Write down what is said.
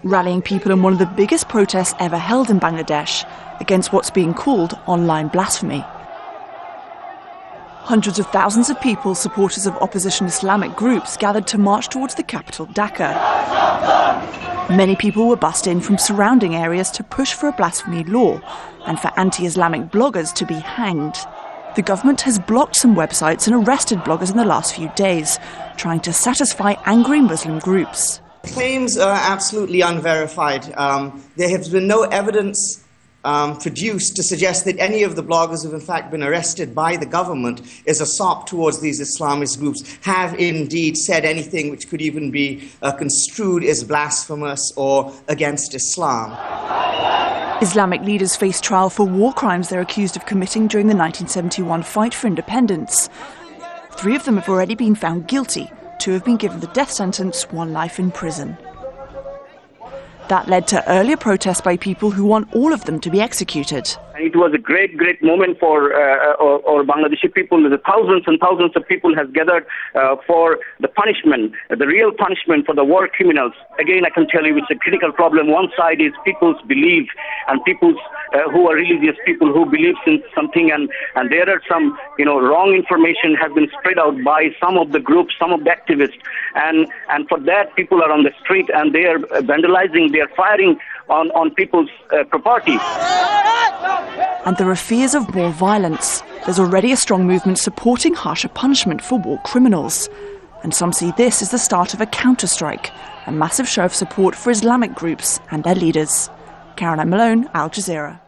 rallying people in one of the biggest protests ever held in Bangladesh against what's being called online blasphemy. Hundreds of thousands of people, supporters of opposition Islamic groups, gathered to march towards the capital, Dhaka. Many people were bussed in from surrounding areas to push for a blasphemy law and for anti-Islamic bloggers to be hanged. The government has blocked some websites and arrested bloggers in the last few days, trying to satisfy angry Muslim groups. Claims are absolutely unverified. There has been no evidence produced to suggest that any of the bloggers who have in fact been arrested by the government as a sop towards these Islamist groups have indeed said anything which could even be construed as blasphemous or against Islam. Islamic leaders face trial for war crimes they're accused of committing during the 1971 fight for independence. 3 of them have already been found guilty. 2 have been given the death sentence, 1 life in prison. That led to earlier protests by people who want all of them to be executed. It was a great moment for Bangladeshi people. The thousands and thousands of people have gathered for the punishment, the real punishment for the war criminals. Again, I can tell you it's a critical problem. One side is people's belief and people's who are religious people who believe in something, and there are some wrong information has been spread out by some of the groups, some of the activists, and for that people are on the street and they are vandalizing, they are firing on people's property. And there are fears of more violence. There's already a strong movement supporting harsher punishment for war criminals. And some see this as the start of a counter-strike, a massive show of support for Islamic groups and their leaders. Malone, Al Jazeera.